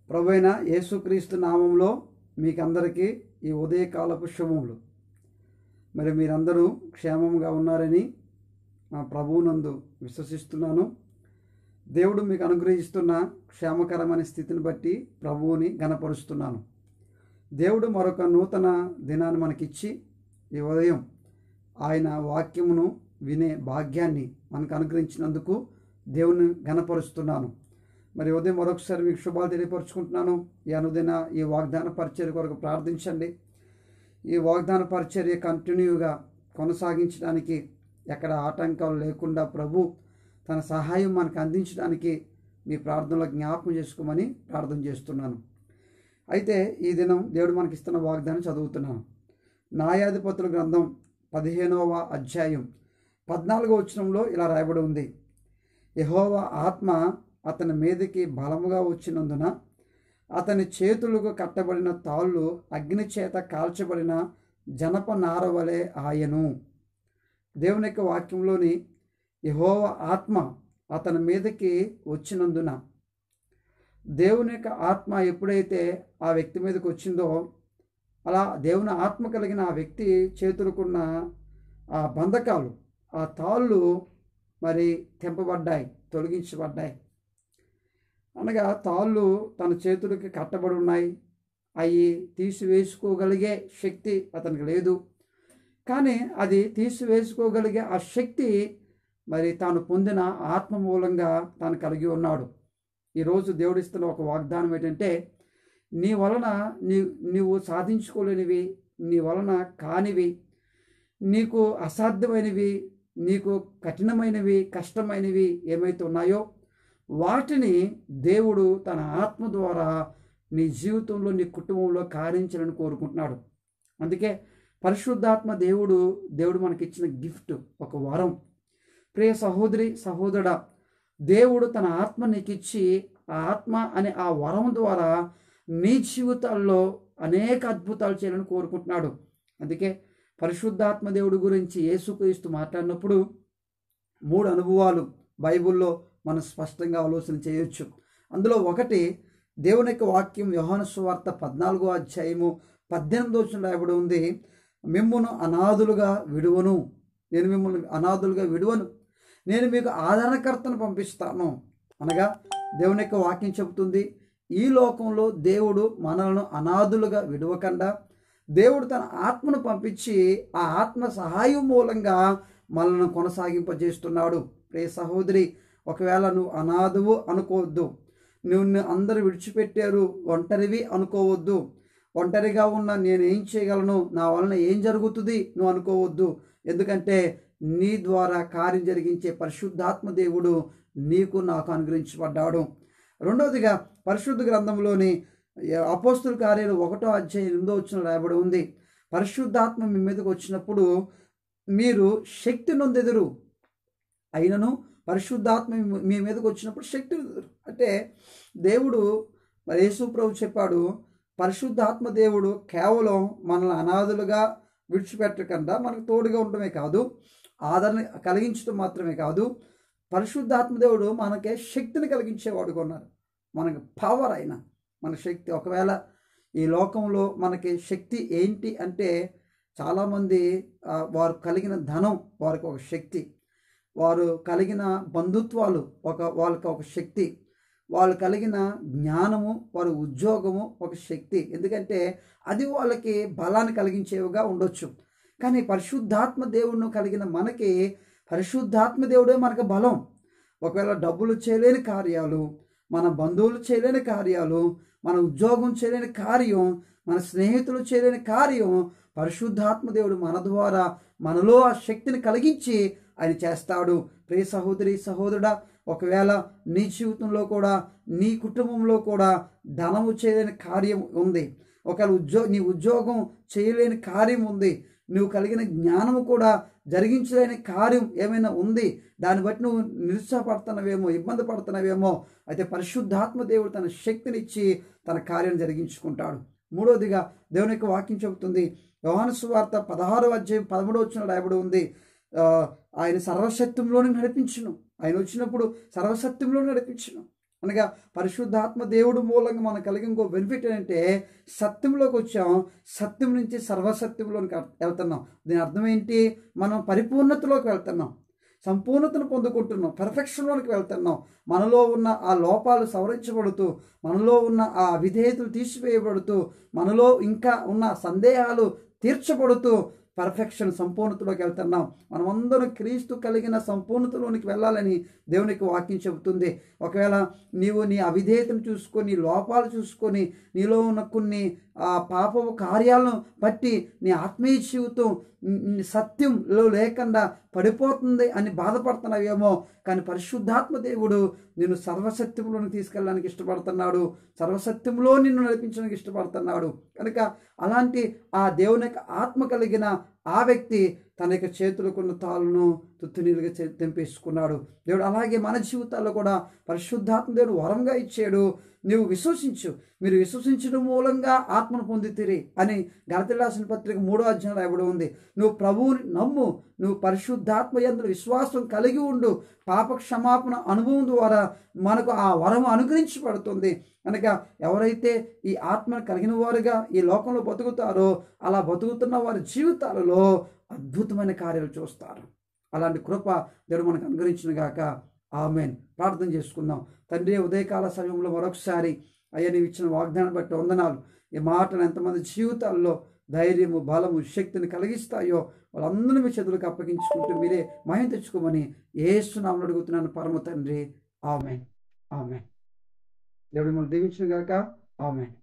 ప్రభువైన యేసుక్రీస్తు నామంలో మీకందరికీ ఈ ఉదయకాలపు శుభములు. మరి మీరందరూ క్షేమంగా ఉన్నారని మా ప్రభువునందు విశ్వసిస్తున్నాను. దేవుడు మీకు అనుగ్రహిస్తున్న క్షేమకరమైన స్థితిని బట్టి ప్రభువుని ఘనపరుస్తున్నాను. దేవుడు మరొక నూతన దినాన్ని మనకిచ్చి ఈ ఉదయం ఆయన వాక్యమును వినే భాగ్యాన్ని మనకు అనుగ్రహించినందుకు దేవుని ఘనపరుస్తున్నాను. మరి ఉదయం మరొకసారి మీకు శుభాలు తెలియపరుచుకుంటున్నాను. ఈ అనుదిన ఈ వాగ్దాన పరిచర్య కొరకు ప్రార్థించండి. ఈ వాగ్దాన పరిచర్య కంటిన్యూగా కొనసాగించడానికి ఎక్కడ ఆటంకాలు లేకుండా ప్రభు తన సహాయం మనకు అందించడానికి మీ ప్రార్థనలో జ్ఞాపకం చేసుకోమని ప్రార్థన చేస్తున్నాను. అయితే ఈ దినం దేవుడు మనకిస్తున్న వాగ్దానం చదువుతున్నాను. న్యాయాధిపతుల గ్రంథం 15వ అధ్యాయం 14వ వచనంలో ఇలా రాయబడి ఉంది. యెహోవా ఆత్మ అతని మీదకి బలముగా వచ్చినందున అతని చేతులకు కట్టబడిన తాళ్ళు అగ్ని చేత కాల్చబడిన జనప నారవలే ఆయను. దేవుని యొక్క వాక్యంలోని యెహోవా ఆత్మ అతని మీదకి వచ్చినందున, దేవుని యొక్క ఆత్మ ఎప్పుడైతే ఆ వ్యక్తి మీదకి వచ్చిందో అలా దేవుని ఆత్మ కలిగిన ఆ వ్యక్తి చేతులకున్న ఆ బంధకాలు, ఆ తాళ్ళు మరి తెంపబడ్డాయి, తొలగించబడ్డాయి. అనగా తాళ్ళు తన చేతులకి కట్టబడి ఉన్నాయి. అవి తీసివేసుకోగలిగే శక్తి అతనికి లేదు. కానీ అది తీసివేసుకోగలిగే ఆ శక్తి మరి తాను పొందిన ఆత్మ మూలంగా తాను కలిగి ఉన్నాడు. ఈరోజు దేవుడిస్తున్న ఒక వాగ్దానం ఏంటంటే, నీ వలన నీవు సాధించుకోలేనివి, నీ వలన కానివి, నీకు అసాధ్యమైనవి, నీకు కఠినమైనవి, కష్టమైనవి ఏమైతే ఉన్నాయో వాటిని దేవుడు తన ఆత్మ ద్వారా నీ జీవితంలో, నీ కుటుంబంలో కార్యించాలని కోరుకుంటున్నాడు. అందుకే పరిశుద్ధాత్మ దేవుడు మనకిచ్చిన గిఫ్ట్, ఒక వరం. ప్రియ సహోదరి సహోదరుడా, దేవుడు తన ఆత్మ నీకిచ్చి ఆ ఆత్మ అనే ఆ వరం ద్వారా నీ జీవితాల్లో అనేక అద్భుతాలు చేయాలని కోరుకుంటున్నాడు. అందుకే పరిశుద్ధాత్మ దేవుడి గురించి యేసుక్రీస్తు మాట్లాడినప్పుడు 3 అనుభవాలు బైబిల్లో మనం స్పష్టంగా ఆలోచన చేయొచ్చు. అందులో ఒకటి దేవుని యొక్క వాక్యం యోహాను సువార్త 14వ అధ్యాయము 18వ వచనం రాయబడి ఉంది. మిమ్మును అనాథులుగా విడువను, నేను మిమ్మల్ని అనాథులుగా విడువను, నేను మీకు ఆదరణకర్తను పంపిస్తాను. అనగా దేవుని యొక్క వాక్యం చెబుతుంది, ఈ లోకంలో దేవుడు మనలను అనాథులుగా విడవకుండా దేవుడు తన ఆత్మను పంపించి ఆ ఆత్మ సహాయం మూలంగా మనల్ని కొనసాగింపజేస్తున్నాడు. ప్రియ సహోదరి, ఒకవేళ నువ్వు అనాథవు అనుకోవద్దు, నువ్వు అందరూ విడిచిపెట్టారు ఒంటరివి అనుకోవద్దు, ఒంటరిగా ఉన్న నేనేం చేయగలను, నా వలన ఏం జరుగుతుంది నువ్వు అనుకోవద్దు. ఎందుకంటే నీ ద్వారా కార్యం జరిగించే పరిశుద్ధాత్మ దేవుడు నీకు నాకు అనుగ్రహించబడ్డాడు. రెండవదిగా పరిశుద్ధ గ్రంథంలోని అపోస్తుల కార్యాలు 1వ అధ్యాయం 8వ వచనం రాయబడి ఉంది. పరిశుద్ధాత్మ మీ మీదకి వచ్చినప్పుడు మీరు శక్తి నొందెదరు. అయినను పరిశుద్ధాత్మ మీ మీదకి వచ్చినప్పుడు శక్తి నొందెదరు అంటే దేవుడు మరి యేసు ప్రభు చెప్పాడు, పరిశుద్ధాత్మ దేవుడు కేవలం మనల్ని అనాథులుగా విడిచిపెట్టకుండా మనకు తోడుగా ఉండటమే కాదు, ఆదరణ కలిగించడం మాత్రమే కాదు, పరిశుద్ధాత్మ దేవుడు మనకే శక్తిని కలిగించేవాడుగా ఉన్నారు. మనకు పవర్ అయిన మన శక్తి. ఒకవేళ ఈ లోకంలో మనకి శక్తి ఏంటి అంటే, చాలామంది వారు కలిగిన ధనం వారికి ఒక శక్తి, వారు కలిగిన బంధుత్వాలు వాళ్ళకి ఒక శక్తి, వాళ్ళు కలిగిన జ్ఞానము, వారి ఉద్యోగము ఒక శక్తి. ఎందుకంటే అది వాళ్ళకి బలాన్ని కలిగించేవిగా ఉండొచ్చు. కానీ పరిశుద్ధాత్మ దేవుడిని కలిగిన మనకి పరిశుద్ధాత్మ దేవుడే మనకు బలం. ఒకవేళ డబ్బులు చేయలేని కార్యాలు, మన బంధువులు చేయలేని కార్యాలు, మన ఉద్యోగం చేయలేని కార్యం, మన స్నేహితులు చేయలేని కార్యం పరిశుద్ధాత్మ దేవుడు మన ద్వారా మనలో ఆ శక్తిని కలిగించి ఆయన చేస్తాడు. ప్రియ సహోదరి సహోదరుడా, ఒకవేళ నీ జీవితంలో కూడా, నీ కుటుంబంలో కూడా ధనము చేయలేని కార్యం ఉంది, ఒకవేళ నీ ఉద్యోగం చేయలేని కార్యం ఉంది, నువ్వు కలిగిన జ్ఞానము కూడా జరిగించలేని కార్యం ఏమైనా ఉంది, దాన్ని బట్టి నువ్వు నిరుత్సాహపడుతున్నావేమో, ఇబ్బంది పడుతున్నావేమో, అయితే పరిశుద్ధాత్మ దేవుడు తన శక్తినిచ్చి తన కార్యం జరిగించుకుంటాడు. మూడవదిగా దేవుని యొక్క వాక్యం చెబుతుంది, యోహాను సువార్త 16వ అధ్యాయం 13వ వచనం రాయబడి ఉంది, ఆయన సర్వసత్యంలోనే నడిపించును, ఆయన వచ్చినప్పుడు సర్వసత్యంలో నడిపించును. అనగా పరిశుద్ధాత్మ దేవుడు మూలంగా మనకు కలిగి ఇంకో బెనిఫిట్ ఏంటంటే సత్యంలోకి వచ్చాం, సత్యం నుంచి సర్వసత్యంలోకి వెళ్తున్నాం. దీని అర్థం ఏంటి? మనం పరిపూర్ణతలోకి వెళ్తున్నాం, సంపూర్ణతను పొందుకుంటున్నాం, పెర్ఫెక్షన్లోనికి వెళ్తున్నాం. మనలో ఉన్న ఆ లోపాలు సవరించబడుతూ, మనలో ఉన్న ఆ అవిధేయతలు తీసివేయబడుతూ, మనలో ఇంకా ఉన్న సందేహాలు తీర్చబడుతూ పర్ఫెక్షన్ సంపూర్ణతలోకి వెళ్తున్నాం. మనమందరం క్రీస్తు కలిగిన సంపూర్ణతలోనికి వెళ్ళాలని దేవునికి వాక్యం చెబుతుంది. ఒకవేళ నీవు నీ అవిధేయతను చూసుకొని, లోపాలు చూసుకొని, నీలో ఉన్న కొన్ని పాపపు కార్యాలను బట్టి నీ ఆత్మీయ జీవితం సత్యంలో లేకుండా పడిపోతుంది అని బాధపడుతున్నావేమో. కానీ పరిశుద్ధాత్మ దేవుడు నిన్ను సర్వసత్యంలోకి తీసుకెళ్ళడానికి ఇష్టపడుతున్నాడు, సర్వసత్యంలో నిన్ను నడిపించడానికి ఇష్టపడుతున్నాడు. కనుక అలాంటి ఆ దేవుని యొక్క ఆత్మ కలిగిన ఆ వ్యక్తి తన యొక్క చేతులకున్న తాళ్ళను తుత్తునీలుగా తెంపేసుకున్నాడు. దేవుడు అలాగే మన జీవితాల్లో కూడా పరిశుద్ధాత్మ దేవుడు వరంగా ఇచ్చాడు. నువ్వు విశ్వసించు, మీరు విశ్వసించడం మూలంగా ఆత్మను పొందితిరి అని గలతీయులకు రాసిన పత్రిక 3వ అధ్యాయం రాయబడి ఉంది. నువ్వు ప్రభువుని నమ్ము, నువ్వు పరిశుద్ధాత్మ యందు విశ్వాసం కలిగి ఉండు, పాప క్షమాపణ అనుభవం ద్వారా మనకు ఆ వరం అనుగ్రహించబడుతుంది. కనుక ఎవరైతే ఈ ఆత్మను కలిగిన వారుగా ఈ లోకంలో బతుకుతారో అలా బతుకుతున్న వారి జీవితాలలో అద్భుతమైన కార్యాలు చూస్తారు. అలాంటి కృప దేవుడు మనకు అనుగ్రహించిన గాక. ఆమేన్. ప్రార్థన చేసుకుందాం. తండ్రి, ఉదయకాల సమయంలో మరొకసారి అయ్యా నీవు ఇచ్చిన వాగ్దానం బట్టి వందనాలు. ఈ మాటలు ఎంతమంది జీవితాల్లో ధైర్యము, బలము, శక్తిని కలిగిస్తాయో వాళ్ళందరినీ మీ చేతులకు అప్పగించుకుంటూ మీరే మహిమ తెచ్చుకోమని యేసు నామములో అడుగుతున్నాను పరమ తండ్రి. ఆమేన్. ఆమేన్. దేవుడు మిమ్మల్ని దీవించును గాక. ఆమేన్.